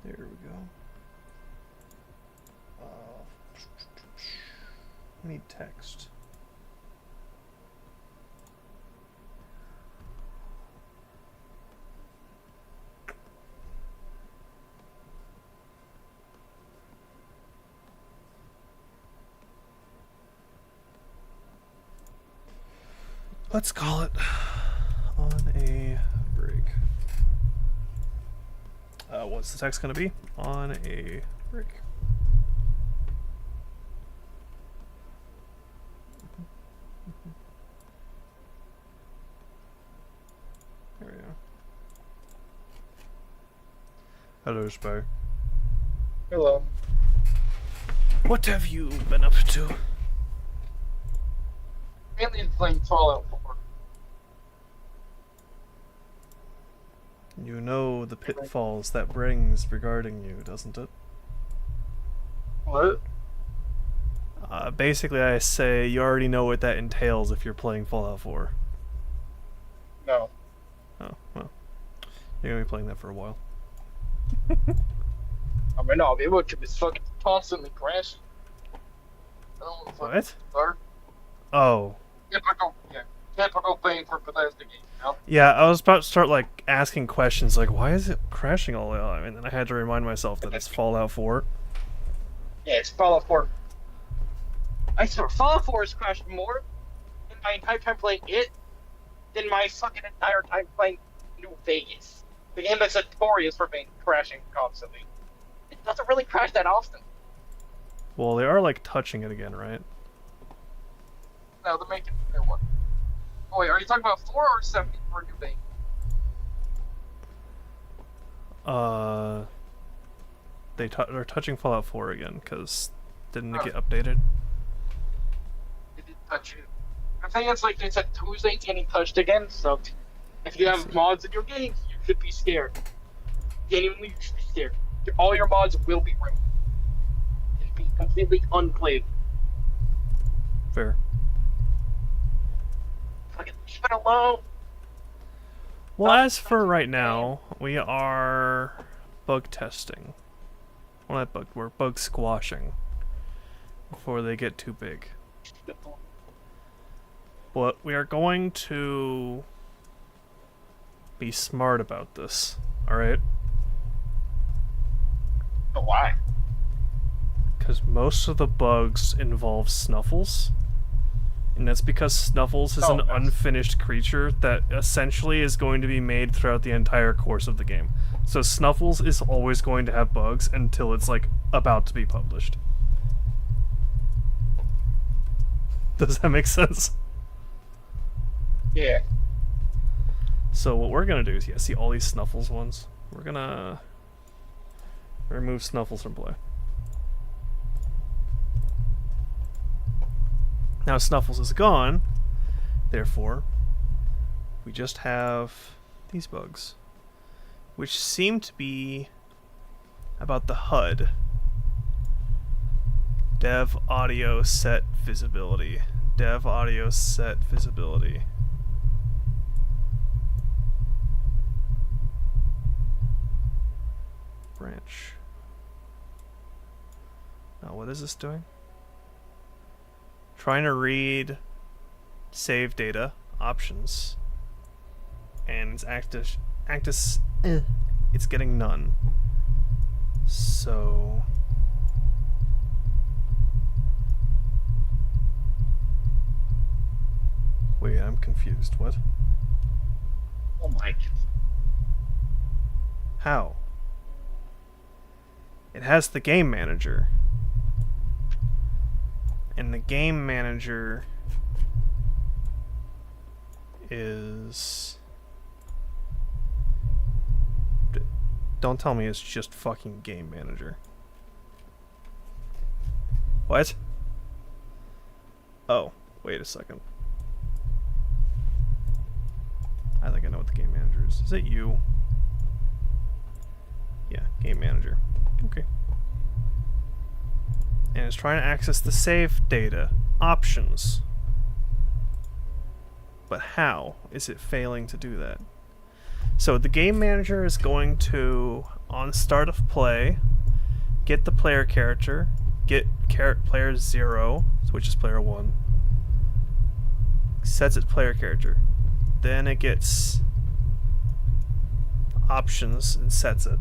There we go. I need text. Let's call it on a break. What's the text going to be? On a break. There we go. Hello, Spy. Hello. What have you been up to? Mainly playing Fallout 4. You know the pitfalls that brings regarding you, doesn't it? What? Basically, I say you already know what that entails if you're playing Fallout 4. No. Oh, well. You're gonna be playing that for a while. I mean, no, it would be fucking constantly crashing. I don't want to fucking What? start. Oh. Typical thing for Bethesda games, you know? Yeah, I was about to start, like, asking questions, like, why is it crashing all the time? And then I had to remind myself that it's Fallout 4. Yeah, it's Fallout 4. I swear, Fallout 4 has crashed more in my entire time playing it than my fucking entire time playing New Vegas. The game that's notorious for being crashing constantly. It doesn't really crash that often. Well, they are, like, touching it again, right? No, they're making a new one. Oh, wait, are you talking about 4 or 7 for New Vegas? They're touching Fallout 4 again, because didn't it get updated? It didn't touch it. I think it's like they said Tuesday getting touched again, so if you have mods in your games, you should be scared. Genuinely, you should be scared. All your mods will be ruined. It'll be completely unplayable. Fair. Fucking leave it alone. Well, as for right now, we are bug testing. Well, not bug, we're bug squashing before they get too big. But we are going to be smart about this, alright? But why? Because most of the bugs involve Snuffles. And that's because Snuffles is an unfinished creature that essentially is going to be made throughout the entire course of the game. So Snuffles is always going to have bugs until it's, like, about to be published. Does that make sense? Yeah. So what we're gonna do is, yeah, see all these Snuffles ones? We're gonna remove Snuffles from play. Now Snuffles is gone, therefore, we just have these bugs, which seem to be about the HUD. Dev audio set visibility. Dev audio set visibility. Branch. Now what is this doing? Trying to read save data options, and it's it's getting none. So wait, I'm confused. What? Oh my god. How? It has the game manager. And the game manager is... Don't tell me it's just fucking game manager. What? Oh, wait a second. I think I know what the game manager is. Is it you? Yeah, game manager. Okay. And it's trying to access the save data options. But how is it failing to do that? So the game manager is going to on start of play, get the player character, get player 0, which is player 1, sets its player character. Then it gets options and sets it.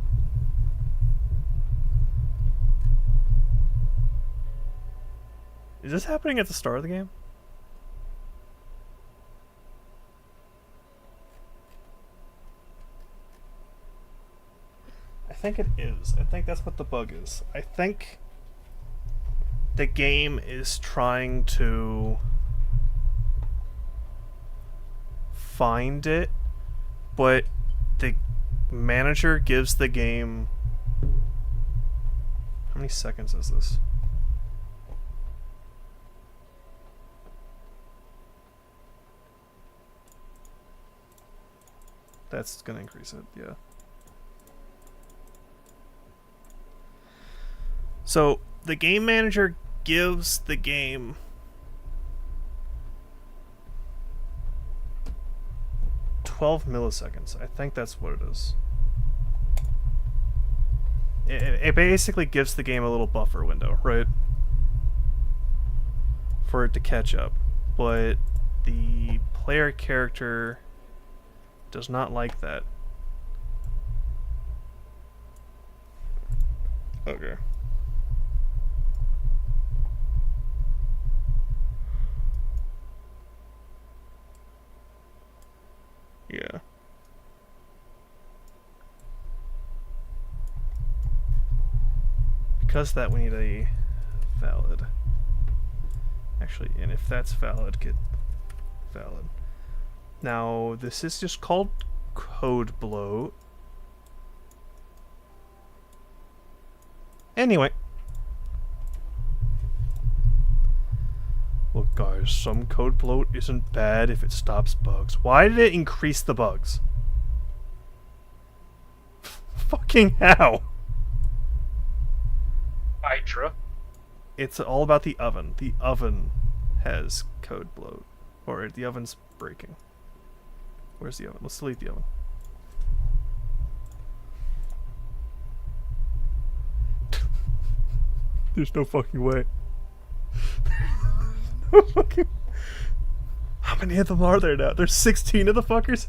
Is this happening at the start of the game? I think it is. I think that's what the bug is. I think the game is trying to find it, but the manager gives the game... How many seconds is this? That's gonna increase it, yeah. So, the game manager gives the game ...12 milliseconds. I think that's what it is. It basically gives the game a little buffer window, right? For it to catch up. But the player character does not like that. Okay. Yeah. Because that we need a valid. Actually, and if that's valid, get valid. Now, this is just called code bloat. Anyway. Look, guys, some code bloat isn't bad if it stops bugs. Why did it increase the bugs? Fucking how? Hydra. It's all about the oven. The oven has code bloat. Or the oven's breaking. Where's the oven? Let's delete the oven. There's no fucking way. No fucking... How many of them are there now? There's 16 of the fuckers?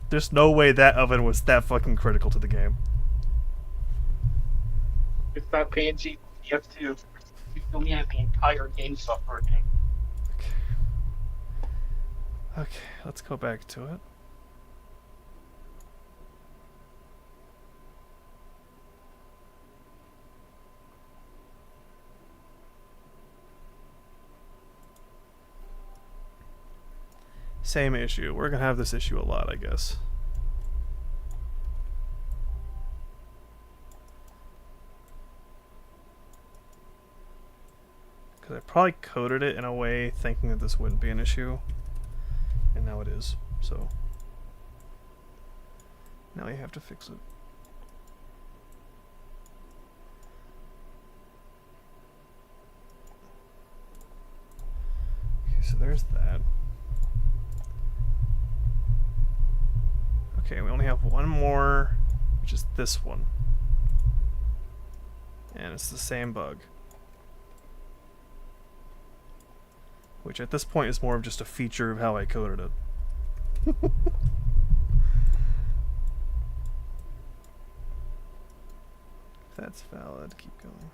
There's no way that oven was that fucking critical to the game. It's not PNG. You have to only have the entire game suffering. Okay, let's go back to it. Same issue. We're gonna have this issue a lot, I guess. Because I probably coded it in a way thinking that this wouldn't be an issue. And now it is, so now you have to fix it. Okay, so there's that. Okay, we only have one more, which is this one. And it's the same bug. Which at this point is more of just a feature of how I coded it. If that's valid, keep going.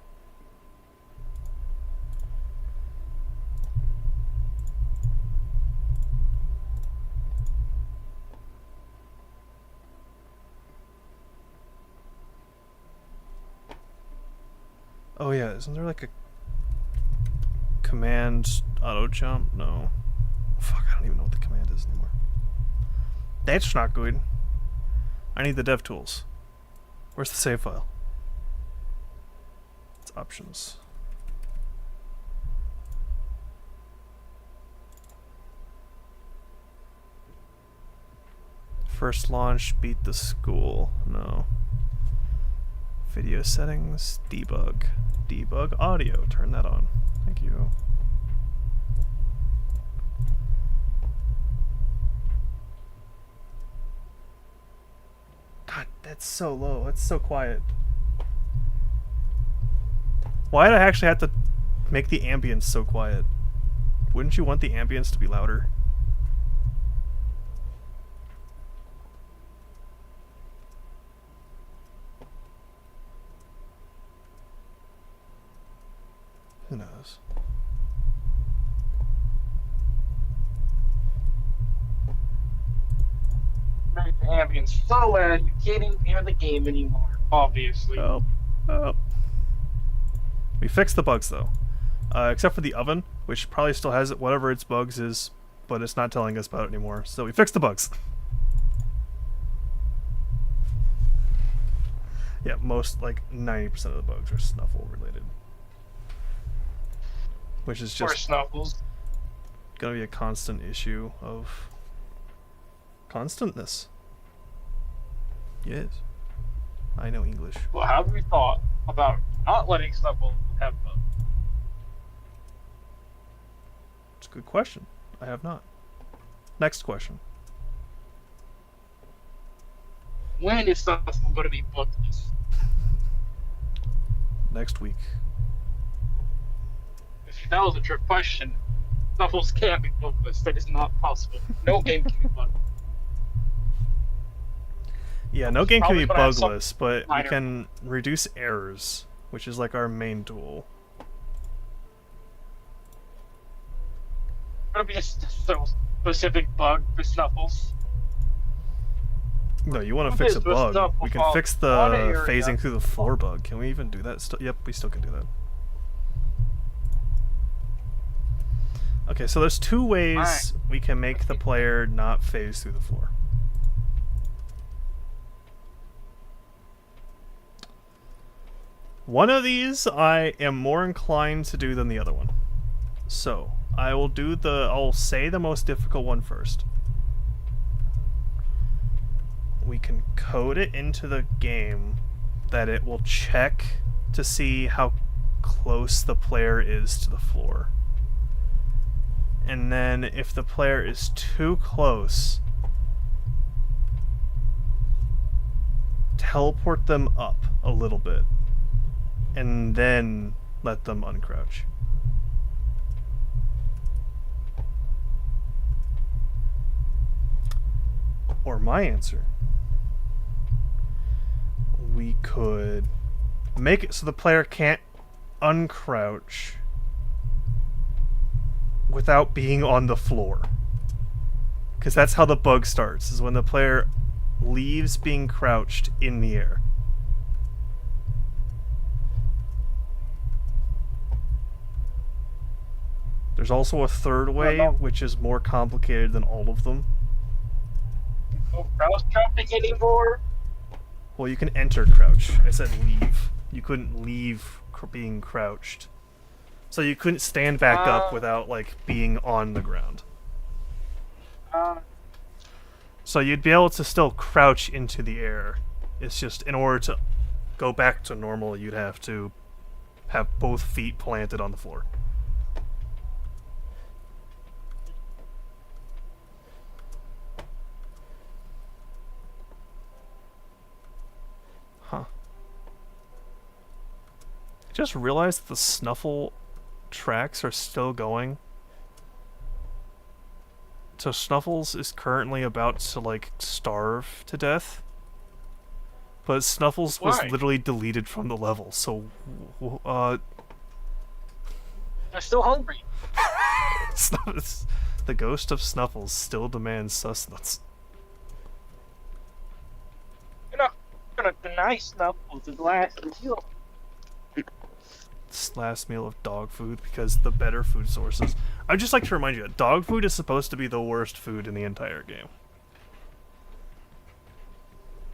Oh yeah, isn't there like a command auto jump? No. Fuck, I don't even know what the command is anymore. That's not good. I need the dev tools. Where's the save file? It's options. First launch, beat the school. No. Video settings, debug. Debug audio. Turn that on. Thank you. God That's so low. It's so quiet. Why did I actually have to make the ambience so quiet? Wouldn't you want the ambience to be louder? Who knows? Make the ambience so loud you can't even hear the game anymore. Obviously. Oh. We fixed the bugs though. Except for the oven, which probably still has whatever its bugs is, but it's not telling us about it anymore. So we fixed the bugs. Yeah, most, like 90% of the bugs are Snuffle related. Which is Or just Snuffles. gonna be a constant issue of constantness. Yes. I know English. Well, have we thought about not letting Snuffles have bugs? It's a good question. I have not. Next question. When is Snuffles going to be bugless? Next week. If that was a trick question, Snuffles can't be bugless. That is not possible. No game can be bugless. Yeah, no game can be Probably gonna have some bugless, but we minor- can reduce errors, which is like our main tool. Going to be a so specific bug for Snuffles. No, you want to What fix is a this bug. stuff We can about fix the one area? phasing through the floor bug. Can we even do that? Yep, we still can do that. Okay, so there's two ways Alright. we can make the player not phase through the floor. One of these I am more inclined to do than the other one. So, I'll say the most difficult one first. We can code it into the game that it will check to see how close the player is to the floor. And then if the player is too close, teleport them up a little bit and then let them uncrouch. Or my answer, we could make it so the player can't uncrouch without being on the floor. Because that's how the bug starts, is when the player leaves being crouched in the air. There's also a third way, which is more complicated than all of them. No crouch jumping anymore. Well, you can enter crouch. I said leave. You couldn't leave being crouched. So you couldn't stand back up without, like, being on the ground. So you'd be able to still crouch into the air. It's just, in order to go back to normal, you'd have to have both feet planted on the floor. Huh. I just realized the Snuffle tracks are still going. So Snuffles is currently about to, like, starve to death. But Snuffles was Why? literally deleted from the level, so... They're still hungry. The ghost of Snuffles still demands sustenance. You're not gonna deny Snuffles his last meal. This last meal of dog food, because the better food sources... I'd just like to remind you that dog food is supposed to be the worst food in the entire game.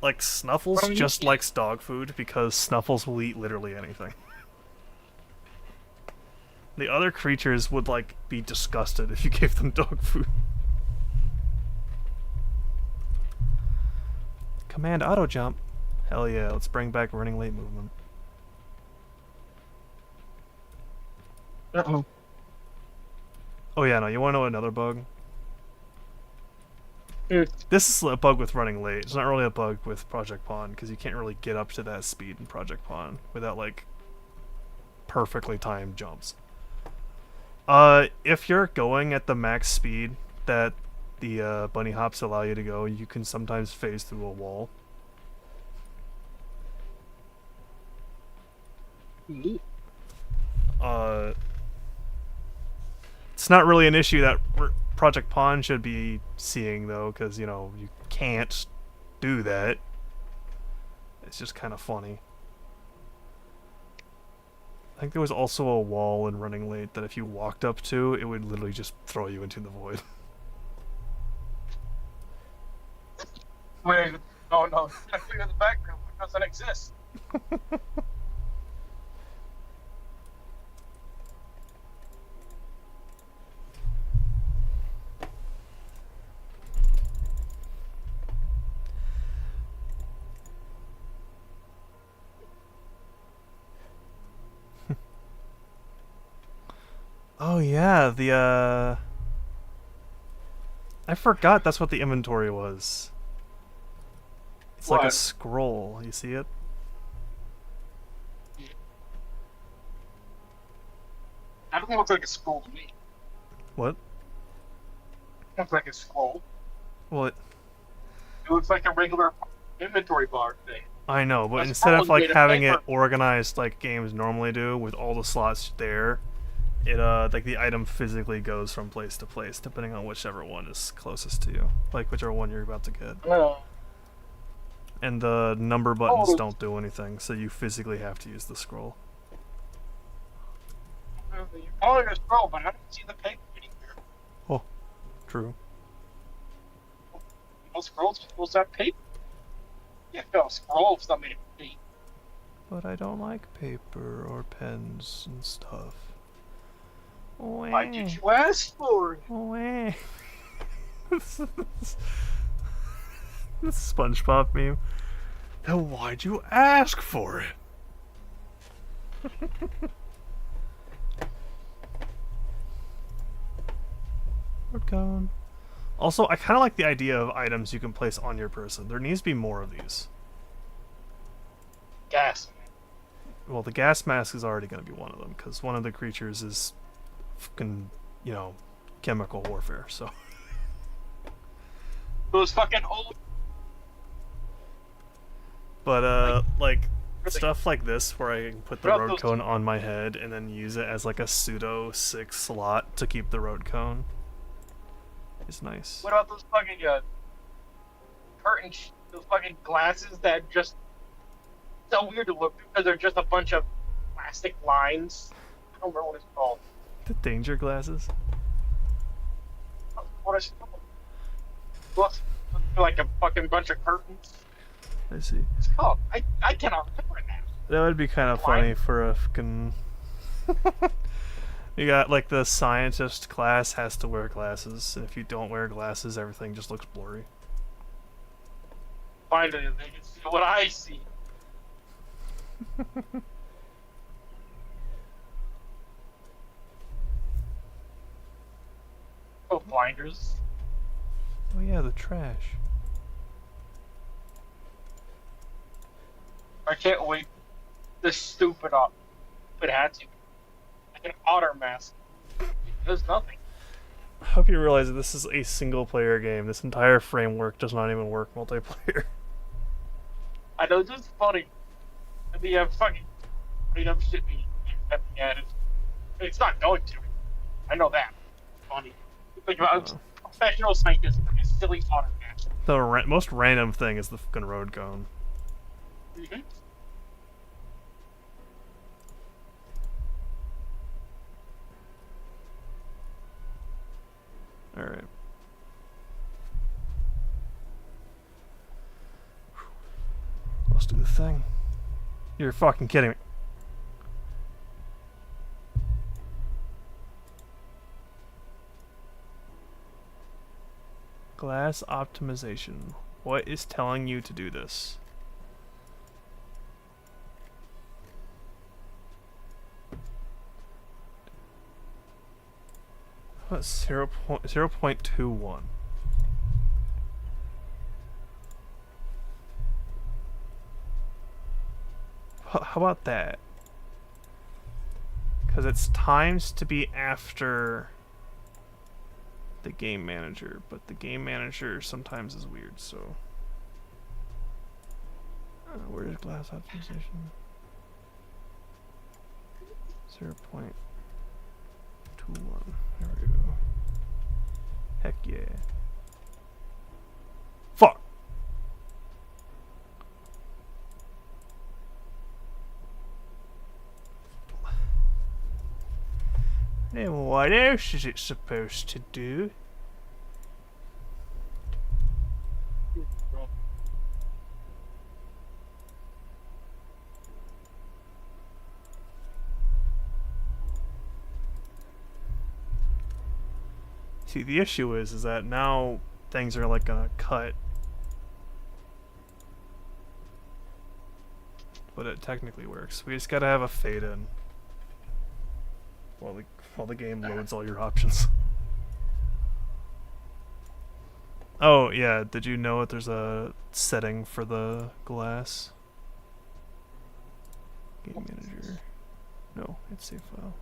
Like, Snuffles Well, you just eat- likes dog food because Snuffles will eat literally anything. The other creatures would, like, be disgusted if you gave them dog food. Command auto jump. Hell yeah, let's bring back running late movement. Uh-oh. Oh yeah, no, you wanna know another bug? This is a bug with running late. It's not really a bug with Project Pawn, because you can't really get up to that speed in Project Pawn without, like, perfectly timed jumps. If you're going at the max speed that the bunny hops allow you to go, you can sometimes phase through a wall. It's not really an issue that Project Pawn should be seeing, though, because, you know, you can't do that. It's just kind of funny. I think there was also a wall in Running Late that if you walked up to, it would literally just throw you into the void. Wait, no, I clear the background. It doesn't exist. Oh yeah, I forgot that's what the inventory was. It's like a What? scroll. You see it? That doesn't look like a scroll to me. What? It looks like a scroll. Well, It looks like a regular inventory bar thing. I know, but That's instead of probably like made of having it paper. organized like games normally do with all the slots there, it like the item physically goes from place to place depending on whichever one is closest to you, like whichever one you're about to get. And the number buttons Oh. don't do anything, so you physically have to use the scroll. You're calling it a scroll, but I don't see the paper anywhere. Oh, true. Most scrolls are supposed to have paper. You have to have a scroll if something to be. But I don't like paper or pens and stuff. Why did you ask for it? Wah. This SpongeBob meme. Then why'd you ask for it? Road cone. Also, I kind of like the idea of items you can place on your person. There needs to be more of these. Gas. Well, the gas mask is already going to be one of them, because one of the creatures is fucking, you know, chemical warfare, so. Those fucking old. But, like Really? stuff like this, where I can put the What about road those- cone on my head and then use it as like a pseudo 6 slot to keep the road cone, is nice. What about those fucking curtains? Those fucking glasses that just so weird to look because they're just a bunch of plastic lines. I don't remember what it's called. The danger glasses? What is it called? Look, like a fucking bunch of curtains. I see. It's called. I cannot remember it now. That would be kind of funny for a fucking. You got like the scientist class has to wear glasses, and if you don't wear glasses, everything just looks blurry. Finally, they can see what I see. Oh, blinders. Oh yeah, the trash. I can't wait. This stupid hat to like an otter mask. It does nothing. I hope you realize that this is a single player game. This entire framework does not even work multiplayer. I know, it's just funny. And the fucking made up shit me at the end. It's not going to. I know that. It's funny. Think about professional scientists with a silly otter mask. The most random thing is the fucking road cone. Mm-hmm. Alright. Let's do the thing. You're fucking kidding me. Glass optimization. What is telling you to do this? What, 0.21? How about that? Because it's times to be after the game manager, but the game manager sometimes is weird, so... where is glass optimization? 0.21. There we go. Heck yeah. Fuck! Then what else is it supposed to do? See, the issue is that now things are like gonna cut. But it technically works. We just gotta have a fade in. While the game loads all your options. Oh, yeah, did you know that there's a setting for the glass? Game manager. No, it's save file.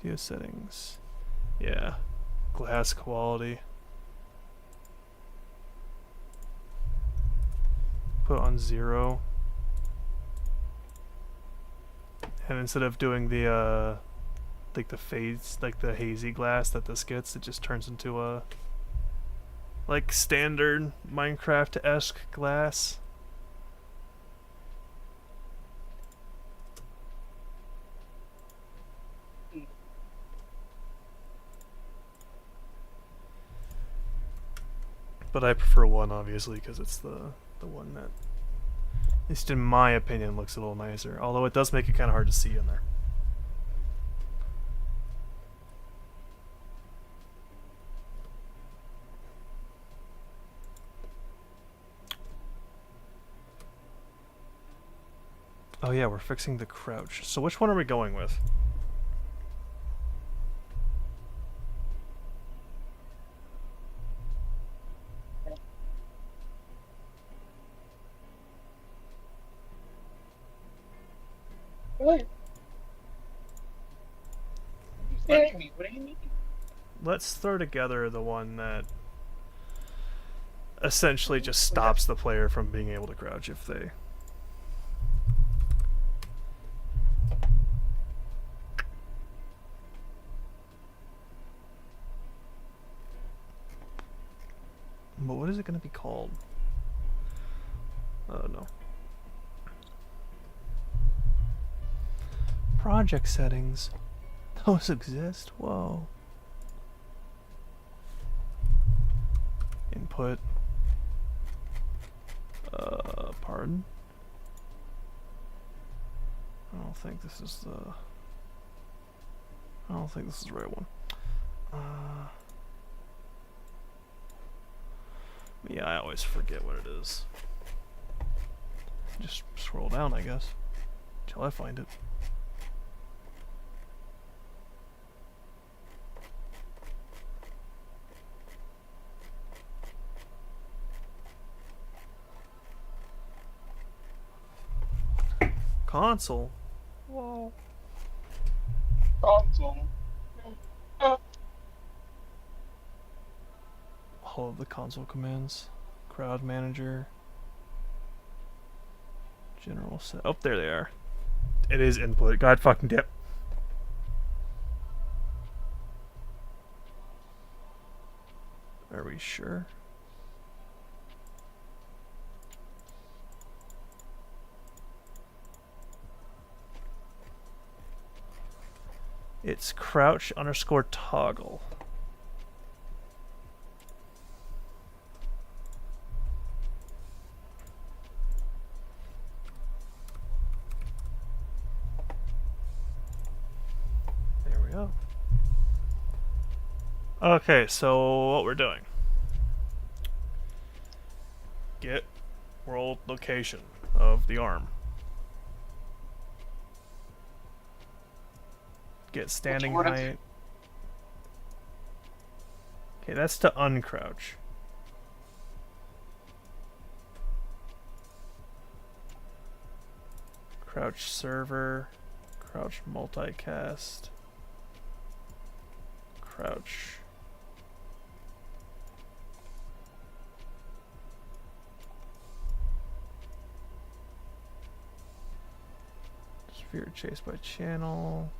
Video settings. Yeah. Glass quality. Put on 0. And instead of doing the like the fades, like the hazy glass that this gets, it just turns into a like standard Minecraft-esque glass. But I prefer 1, obviously, because it's the one that, at least in my opinion, looks a little nicer. Although it does make it kind of hard to see in there. Oh yeah, we're fixing the crouch. So which one are we going with? What? What do you mean? Let's throw together the one that essentially just stops the player from being able to crouch if they... But what is it going to be called? No. Project settings. Those exist? Whoa. Input. Pardon? I don't think this is the... I don't think this is the right one. Yeah, I always forget what it is. Just scroll down, I guess, till I find it. Console? Whoa. Console. All of the console commands. Crowd manager. General set. Oh, there they are. It is input. God fucking dip. Are we sure? It's crouch underscore toggle. There we go. Okay, so what we're doing. Get world location of the arm. Get standing height. Okay, that's to uncrouch. Crouch server. Crouch multicast. Crouch. Sphere chased by channel.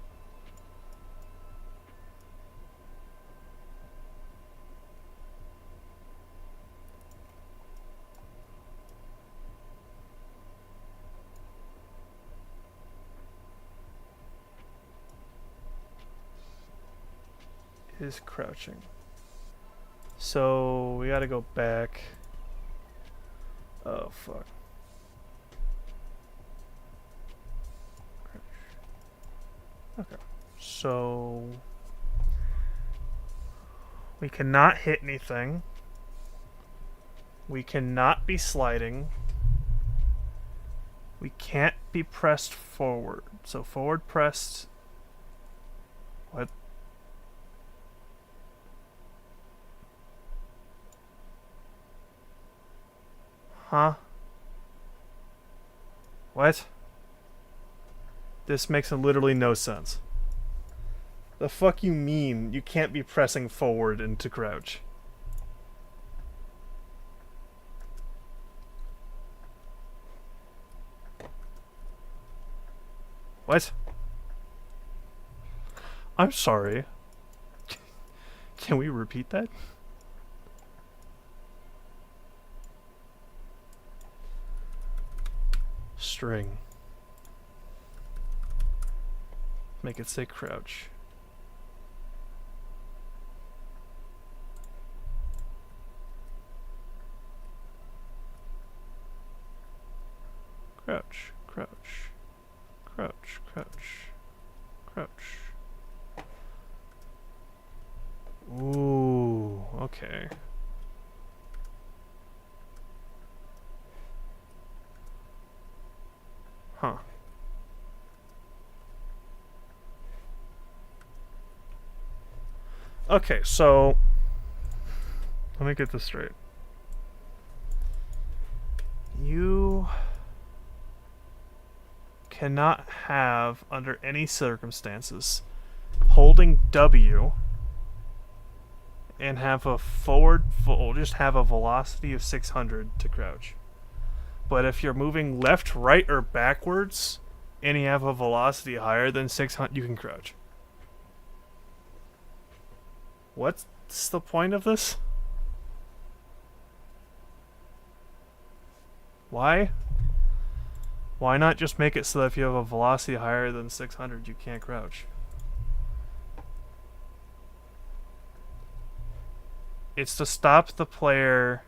Is crouching. So we gotta go back. Oh fuck. Okay. So we cannot hit anything. We cannot be sliding. We can't be pressed forward. So forward pressed. What? Huh? What? This makes literally no sense. The fuck you mean you can't be pressing forward into crouch? What? I'm sorry. Can we repeat that? String. Make it say crouch. Crouch, crouch, crouch, crouch, crouch. Ooh, okay. Huh. Okay, so let me get this straight. You cannot have, under any circumstances, holding W and have a just have a velocity of 600 to crouch. But if you're moving left, right, or backwards, and you have a velocity higher than 600, you can crouch. What's the point of this? Why? Why not just make it so that if you have a velocity higher than 600, you can't crouch? It's to stop the player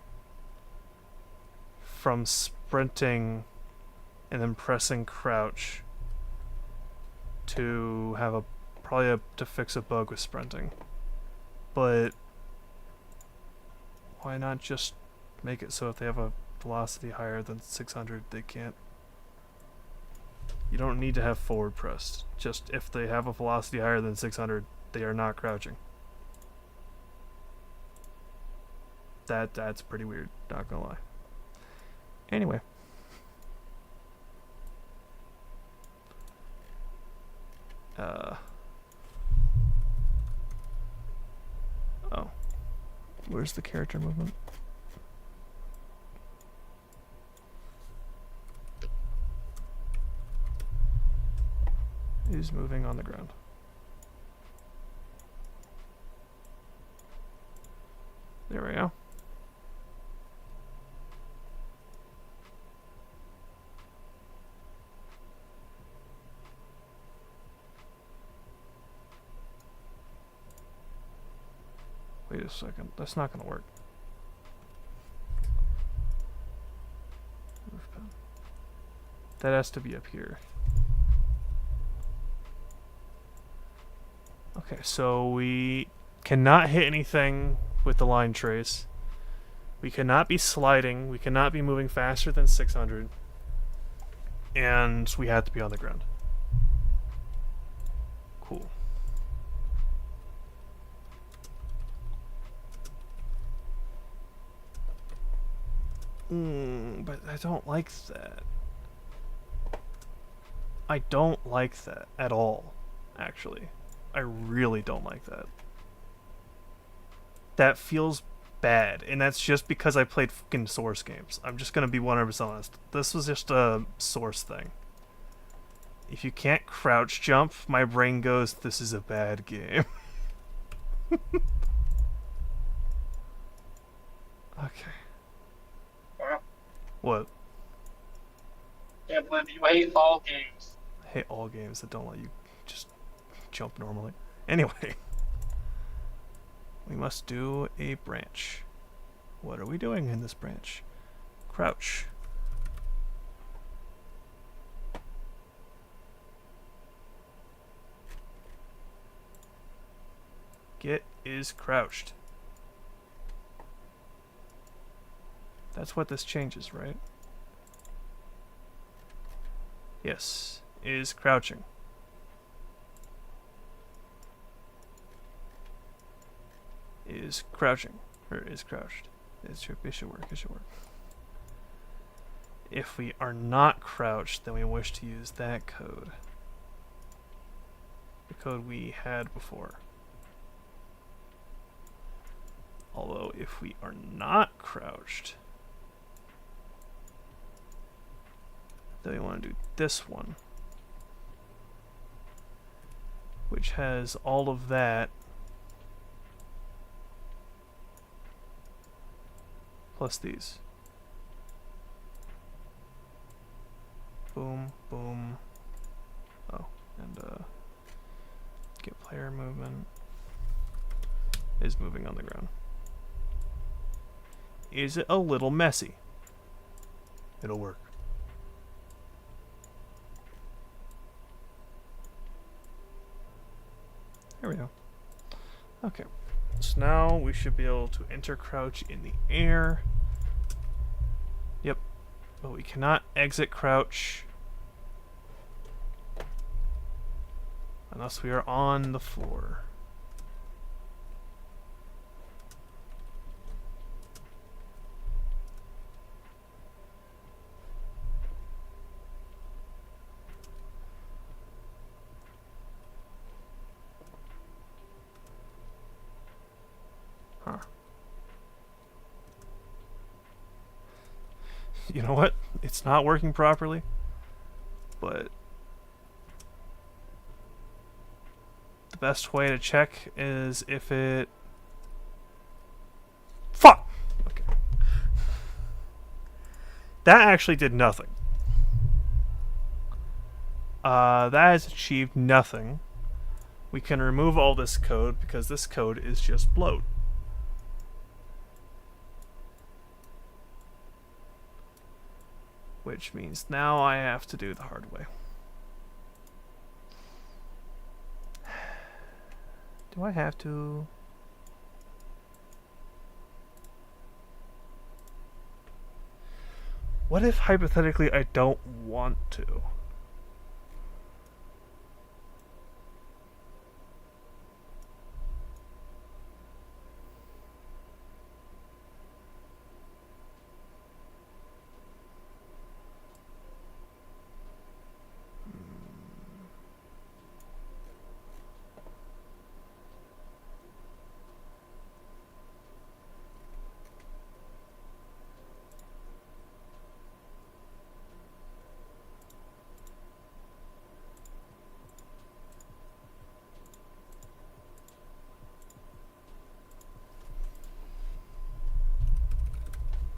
from sprinting and then pressing crouch to have to fix a bug with sprinting. But why not just make it so if they have a velocity higher than 600, they can't? You don't need to have forward pressed. Just if they have a velocity higher than 600, they are not crouching. That's pretty weird, not gonna lie. Anyway. Oh. Where's the character movement? Is moving on the ground. There we go. Wait a second, that's not gonna work. That has to be up here. Okay, so we cannot hit anything with the line trace. We cannot be sliding. We cannot be moving faster than 600. And we have to be on the ground. Cool. But I don't like that. I don't like that at all, actually. I really don't like that. That feels bad, and that's just because I played fucking Source games. I'm just gonna be 100% honest. This was just a Source thing. If you can't crouch jump, my brain goes, this is a bad game. Okay. Wow. What? Can't believe you hate all games. I hate all games that don't let you just jump normally. Anyway. We must do a branch. What are we doing in this branch? Crouch. Get is crouched. That's what this changes, right? Yes, is crouching. Is crouching. Or is crouched. It should work, it should work. If we are not crouched, then we wish to use that code. The code we had before. Although, if we are not crouched, then we want to do this one, which has all of that, plus these. Boom, boom. Oh, and get player movement is moving on the ground. Is it a little messy? It'll work. There we go. Okay. So now we should be able to enter crouch in the air. Yep. But we cannot exit crouch unless we are on the floor. Huh. You know what? It's not working properly, but the best way to check is if it... Fuck! Okay. That actually did nothing. That has achieved nothing. We can remove all this code because this code is just bloat. Which means now I have to do the hard way. Do I have to? What if hypothetically I don't want to?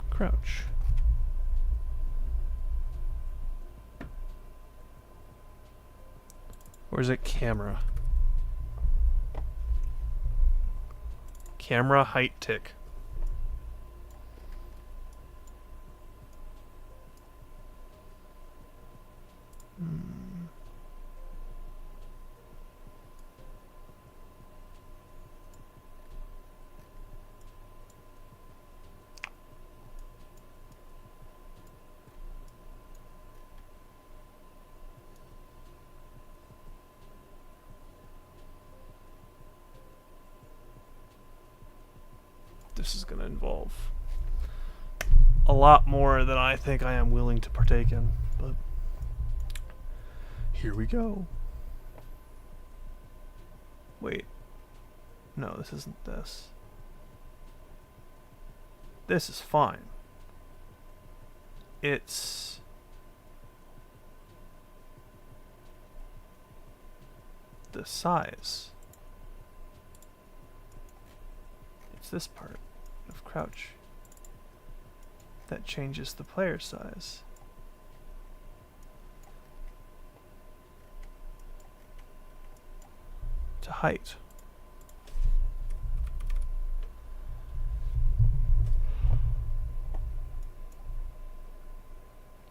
Crouch. Or is it camera? Camera height tick. This is going to involve a lot more than I think I am willing to partake in, but Here we go. Wait. No, this isn't this. This is fine. It's... the size. It's this part of crouch that changes the player size. To height.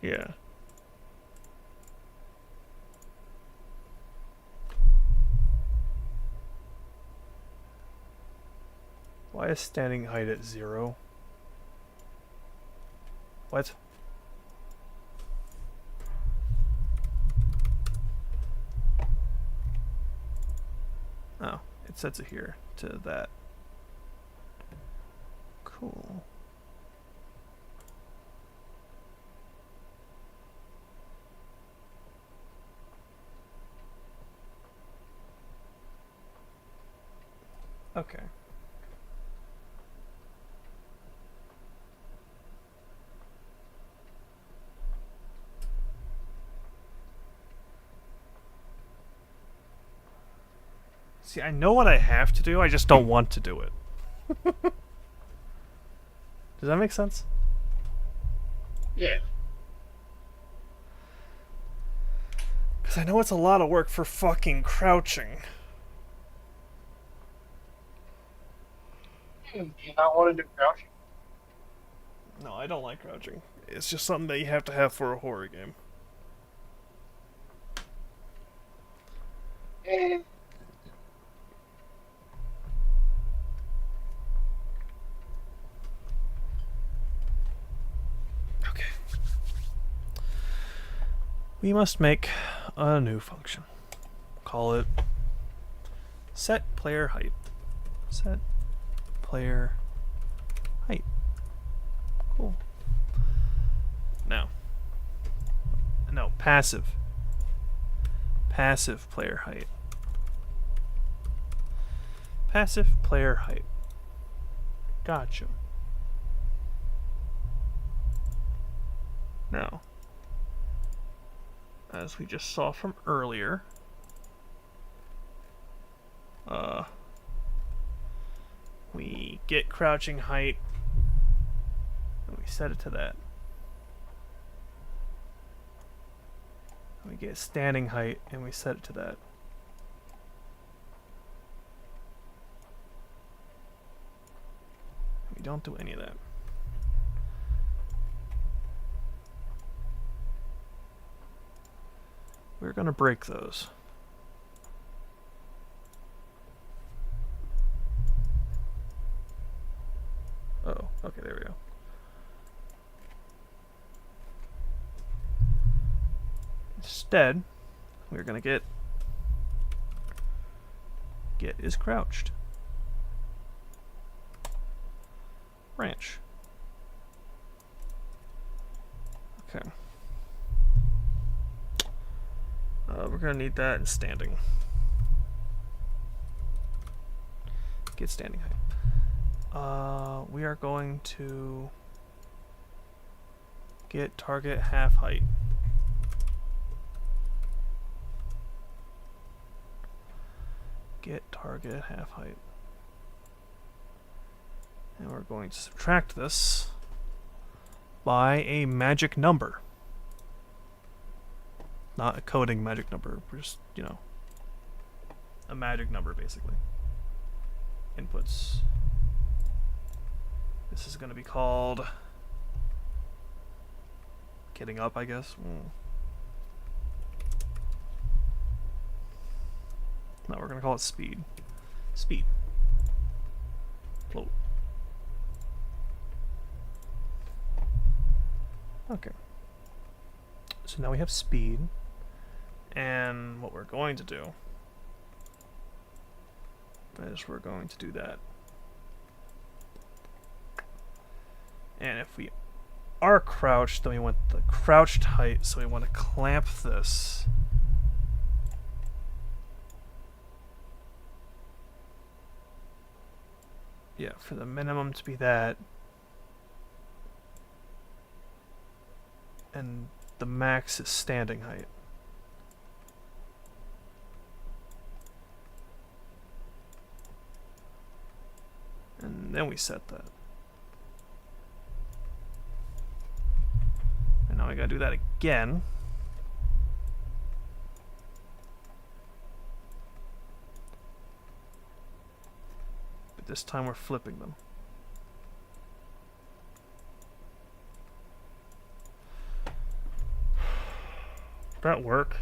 Yeah. Why is standing height at 0? What? Oh, it sets it here to that. Cool. Okay. See, I know what I have to do, I just don't want to do it. Does that make sense? Yeah. Because I know it's a lot of work for fucking crouching. Do you not want to do crouching? No, I don't like crouching. It's just something that you have to have for a horror game. Eh. Okay. We must make a new function. Call it set player height. Set player height. Cool. Now. No, passive. Passive player height. Passive player height. Gotcha. Now, as we just saw from earlier, we get crouching height and we set it to that. We get standing height and we set it to that. We don't do any of that. We're gonna break those. Oh, okay, there we go. Instead, we're gonna get is crouched. Branch. Okay. We're gonna need that in standing. Get standing height. We are going to get target half height. Get target half height. And we're going to subtract this by a magic number. Not a coding magic number, just, you know, a magic number basically. Inputs. This is going to be called getting up, I guess. No, we're going to call it speed. Speed. Float. Okay. So now we have speed. And what we're going to do is we're going to do that. And if we are crouched, then we want the crouched height, so we want to clamp this Yeah, for the minimum to be that. And the max is standing height. And then we set that. And now I gotta do that again. But this time we're flipping them. That work?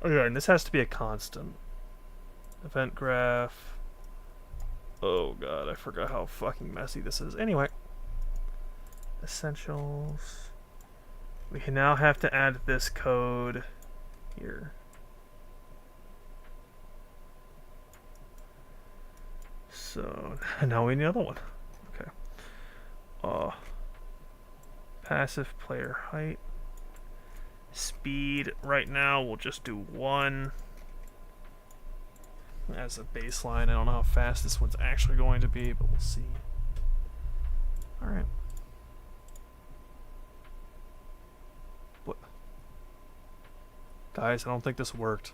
Oh yeah, and this has to be a constant. Event graph. Oh god, I forgot how fucking messy this is. Anyway. Essentials. We now have to add this code here. So now we need another one. Okay. Passive player height. Speed, right now we'll just do 1 as a baseline. I don't know how fast this one's actually going to be, but we'll see. Alright. What? Guys, I don't think this worked.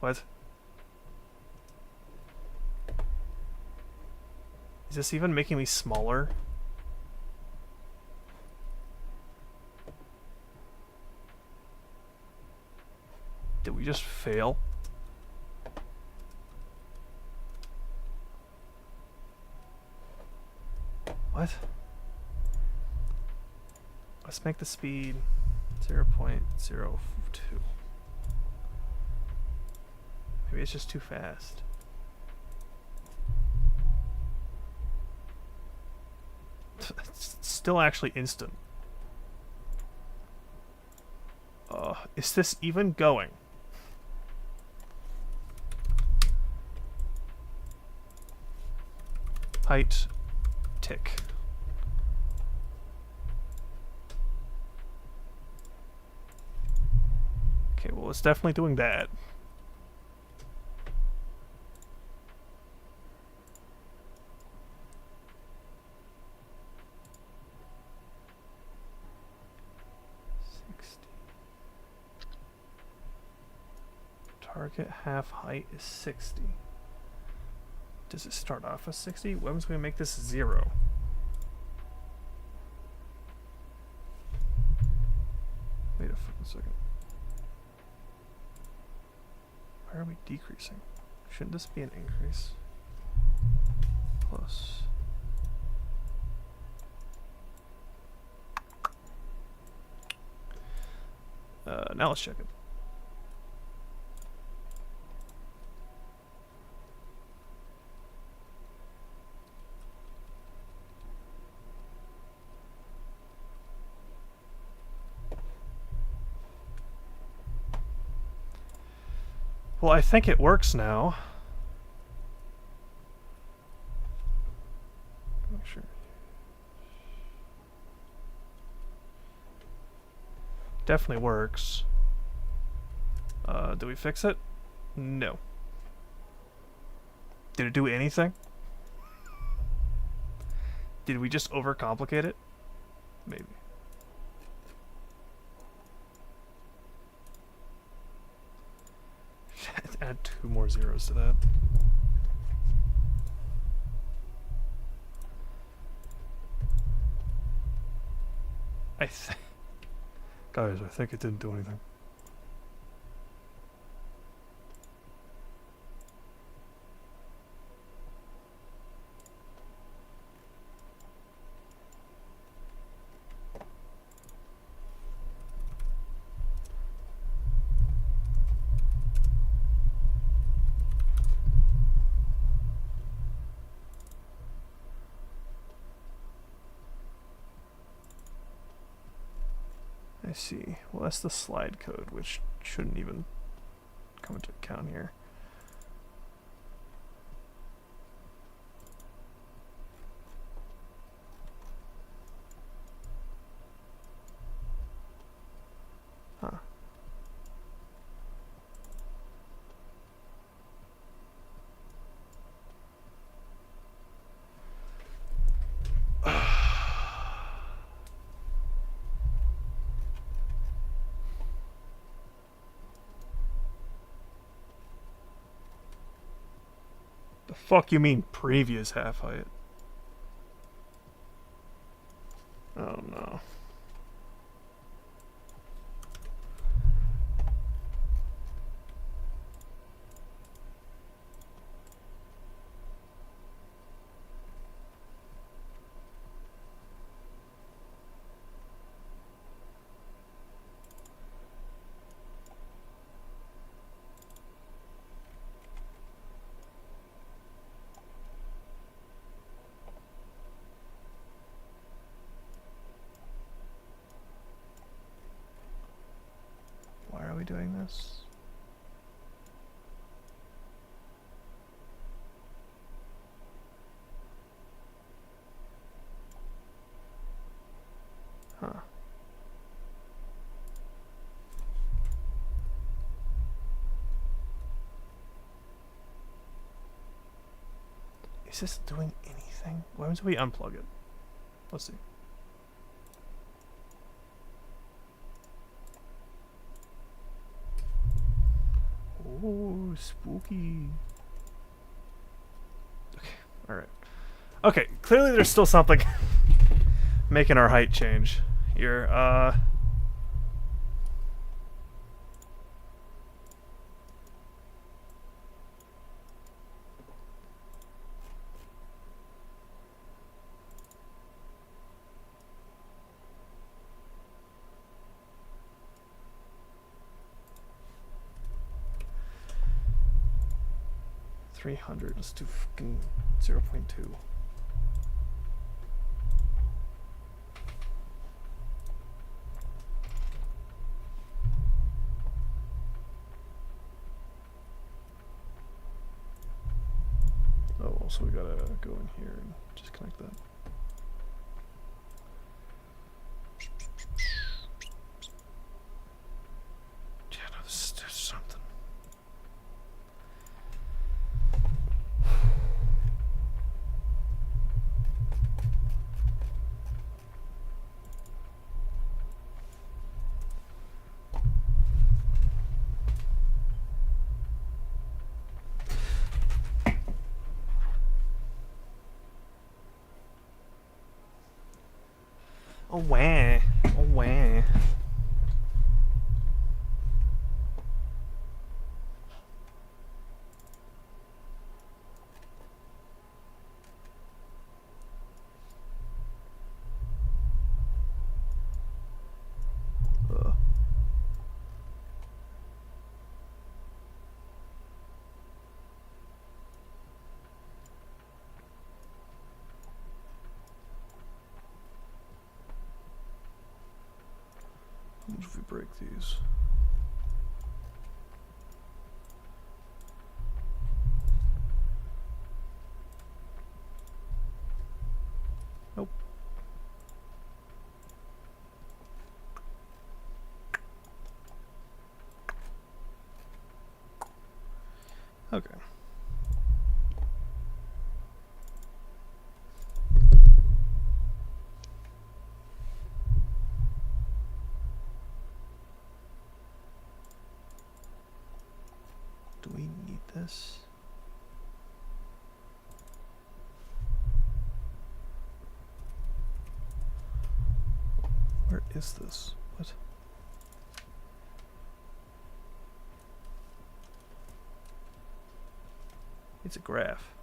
What? Is this even making me smaller? Did we just fail? What? Let's make the speed 0.02. Maybe it's just too fast. It's still actually instant. Is this even going? Height, tick. Okay, well, it's definitely doing that. Target half height is 60. Does it start off as 60? When's going to make this 0? Wait a fucking second. Why are we decreasing? Shouldn't this be an increase? Plus. Now let's check it. Well, I think it works now. Make sure. Definitely works. Do we fix it? No. Did it do anything? Did we just overcomplicate it? Maybe. Add 2 more zeros to that. Guys, I think it didn't do anything. I see. Well, that's the slide code, which shouldn't even come into account here. Huh. Fuck you mean previous half height? Oh no. Why are we doing this? Huh. Is this doing anything? Why don't we unplug it? Let's see. Oh, spooky. Okay, alright. Okay, clearly there's still something making our height change here. 300. Let's do fucking 0.2. Oh, also we gotta go in here and just connect that. Yeah, no, there's something. Oh wah. Oh wah. What if we break these? Nope. Okay. Do we need this? Where is this? What? It's a graph.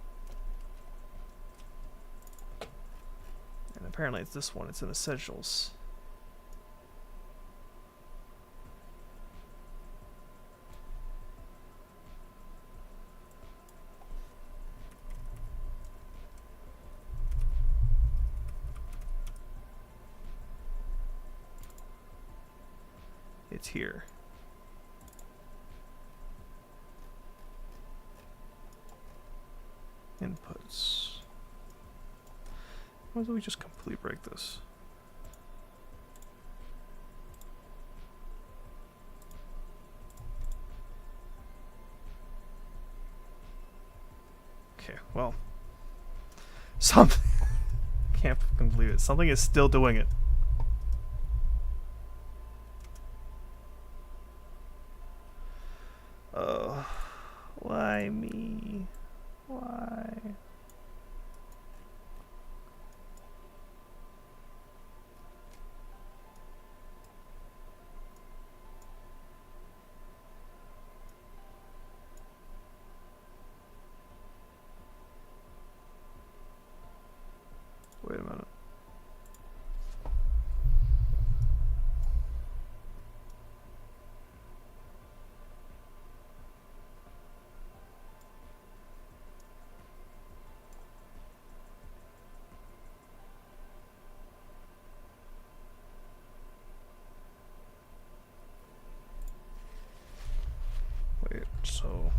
And apparently it's this one. It's in Essentials. It's here. Inputs. Why don't we just completely break this? Okay, well. Something. Can't fucking believe it. Something is still doing it. Oh. Why me? Why? Wait a minute. Wait, so...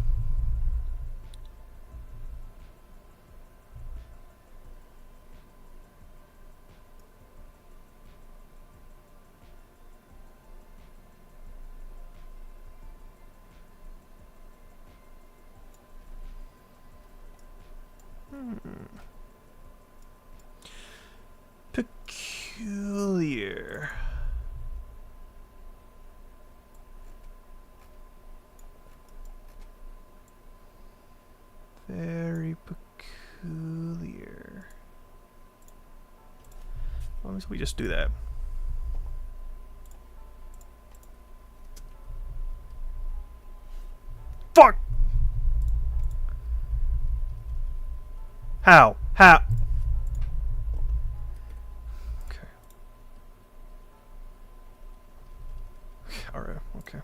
Peculiar. Very peculiar. Why don't we just do that? Fuck! How? How? Okay. Alright, okay.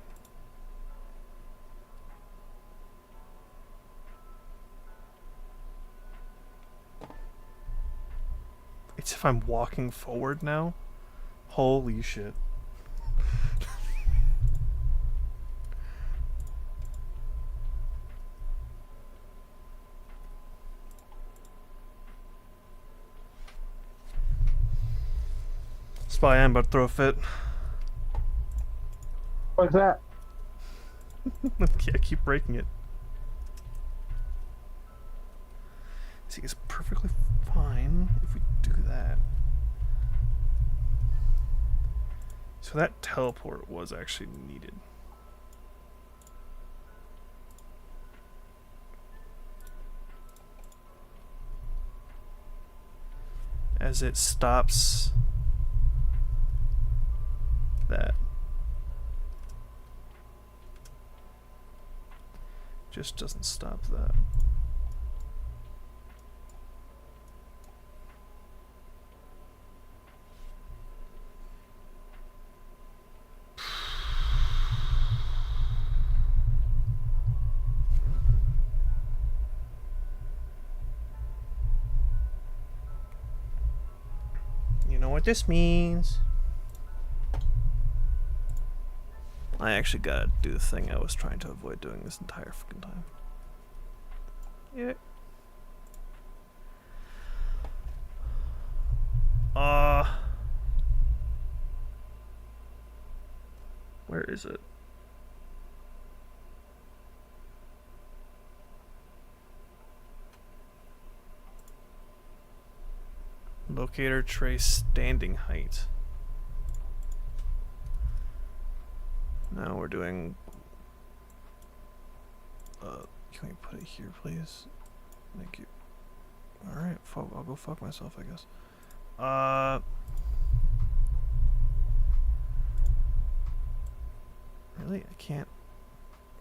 It's if I'm walking forward now? Holy shit. Spy, I'm about to throw a fit. What's that? Yeah, keep breaking it. See, it's perfectly fine if we do that. So that teleport was actually needed. As it stops that. Just doesn't stop that. You know what this means? I actually gotta do the thing I was trying to avoid doing this entire fucking time. Yeah. Where is it? Locator trace standing height. Now we're doing... can we put it here, please? Thank you. Alright, I'll go fuck myself, I guess. Really? I can't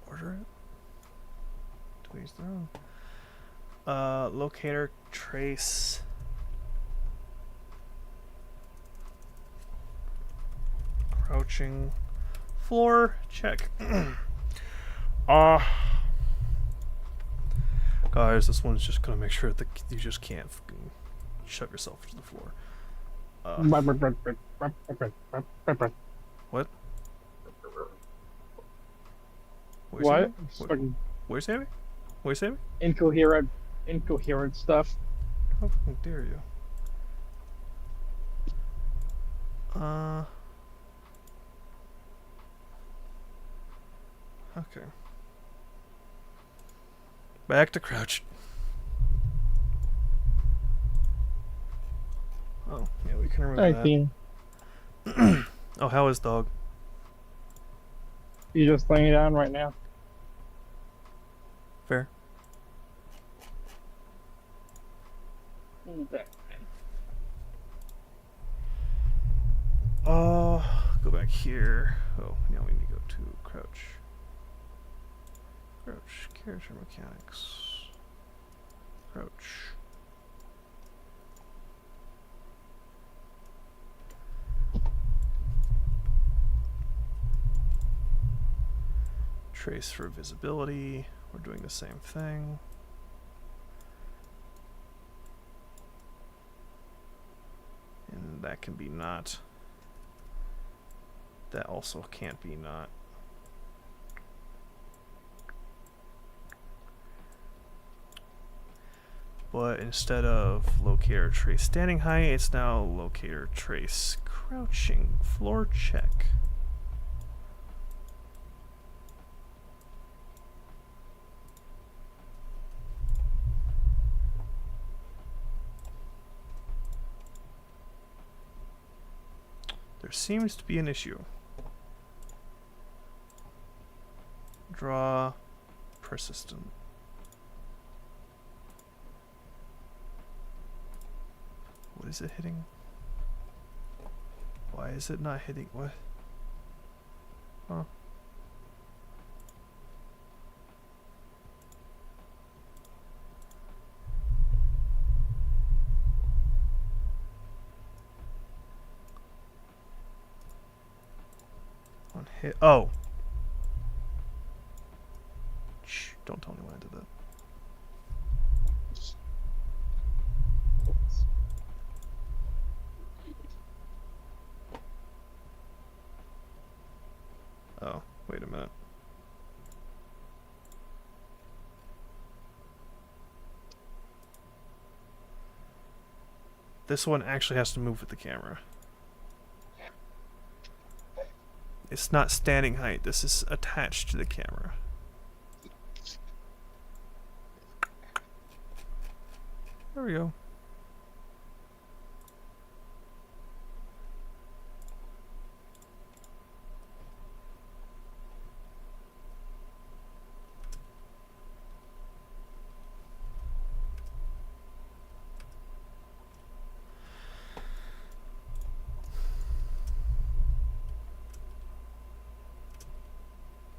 order it? Please throne. Locator trace... Crouching... Floor, check. Guys, this one's just gonna make sure that you just can't fucking shove yourself to the floor. What? What? What you say me? What you say me? Incoherent stuff. How fucking dare you? Okay. Back to crouch. Oh, yeah, we can remove that. Oh, how is dog? You just laying it down right now. Fair. Go back here. Oh, now we need to go to crouch. Crouch, character mechanics. Crouch. Trace for visibility. We're doing the same thing. And that can be not. That also can't be not. But instead of locator trace standing height, it's now locator trace crouching floor check. There seems to be an issue. Draw persistent. What is it hitting? Why is it not hitting? What? Huh? On hit. Oh! Shh, don't tell me when I did that. Oh, wait a minute. This one actually has to move with the camera. It's not standing height, this is attached to the camera. There we go.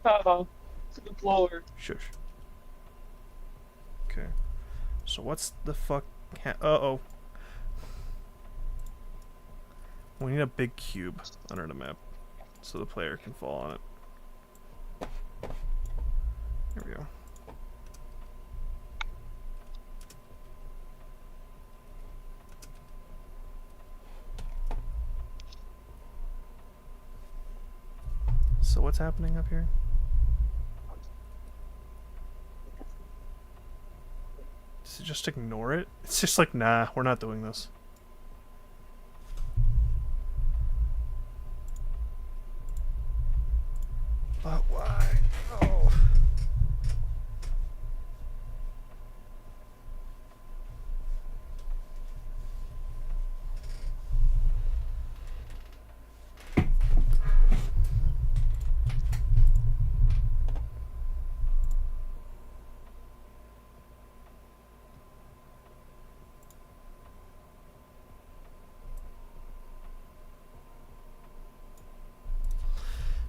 Uh-oh. It's lower. Shush. Okay. So what's the fuck? Uh-oh. We need a big cube under the map so the player can fall on it. There we go. So what's happening up here? Does it just ignore it? It's just like, nah, we're not doing this. But why? Oh.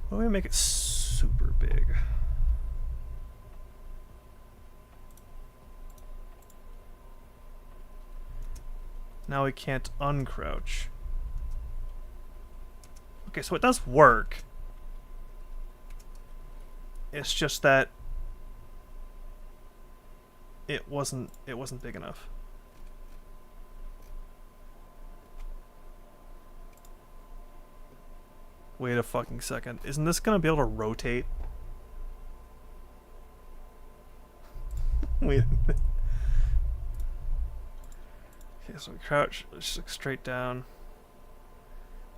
Why don't we make it super big? Now we can't uncrouch. Okay, so it does work. It's just that it wasn't big enough. Wait a fucking second. Isn't this gonna be able to rotate? Wait a minute. Okay, so we crouch, just look straight down.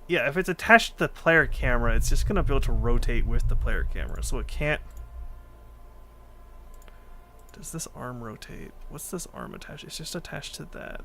Yeah, if it's attached to the player camera, it's just gonna be able to rotate with the player camera, so it can't... Does this arm rotate? What's this arm attached? It's just attached to that.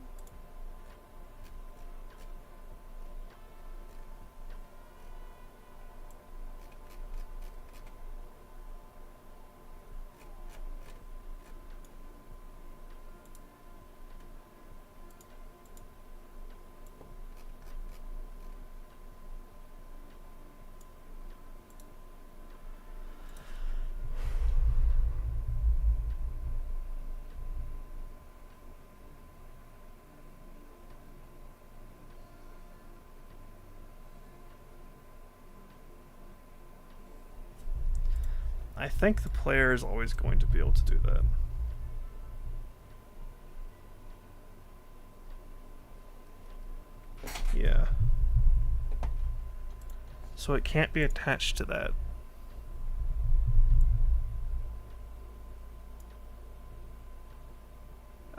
I think the player is always going to be able to do that. Yeah. So it can't be attached to that.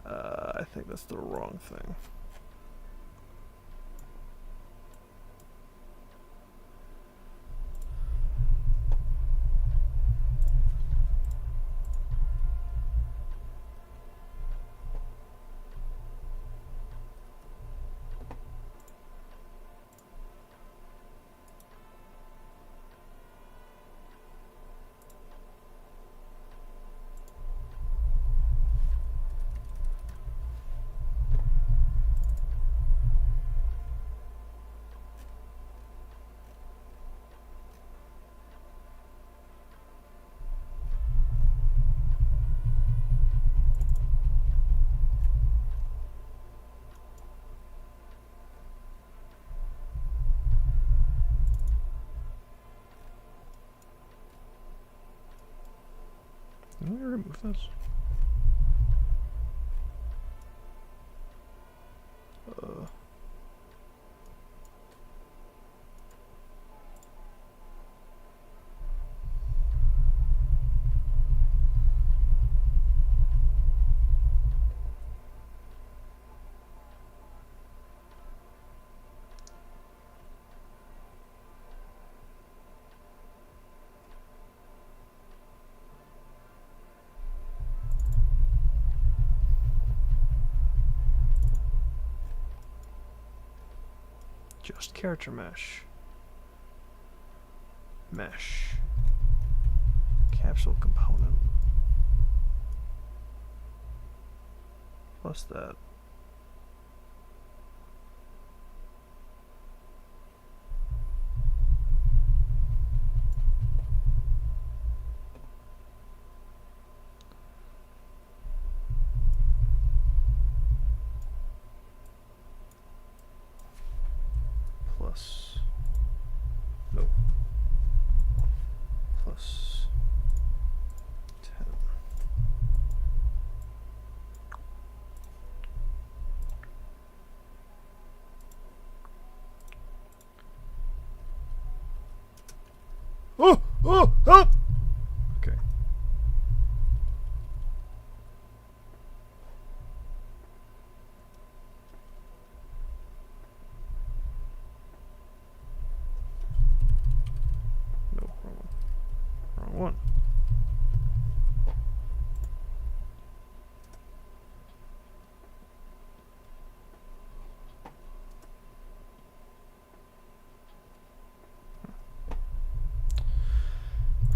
I think that's the wrong thing. Can we remove this? Just character mesh. Mesh. Capsule component. What's that? Plus. No. Plus 10. Oh! Oh! Help! Okay. No, wrong one. Wrong one.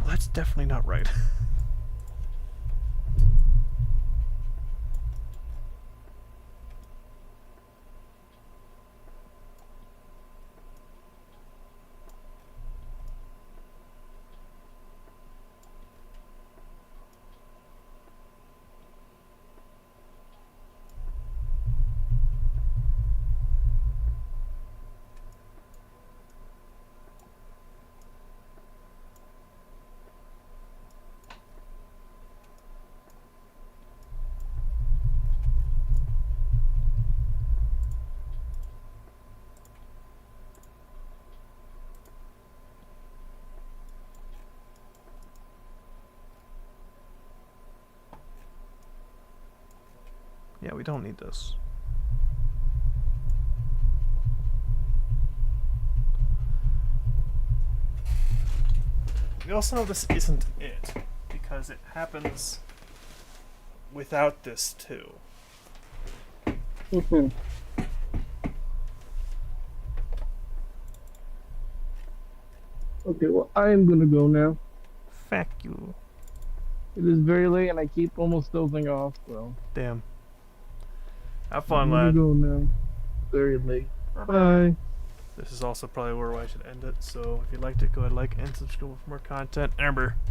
Well, that's definitely not right. Yeah, we don't need this. We also know this isn't it, because it happens without this too. Mhm. Okay, well, I am gonna go now. Fuck you. It is very late and I keep almost dozing off, so. Damn. Have I'm fun, gonna lad. go now. Very late. Bye. This is also probably where I should end it, so if you liked it, go ahead, like and subscribe for more content. And remember,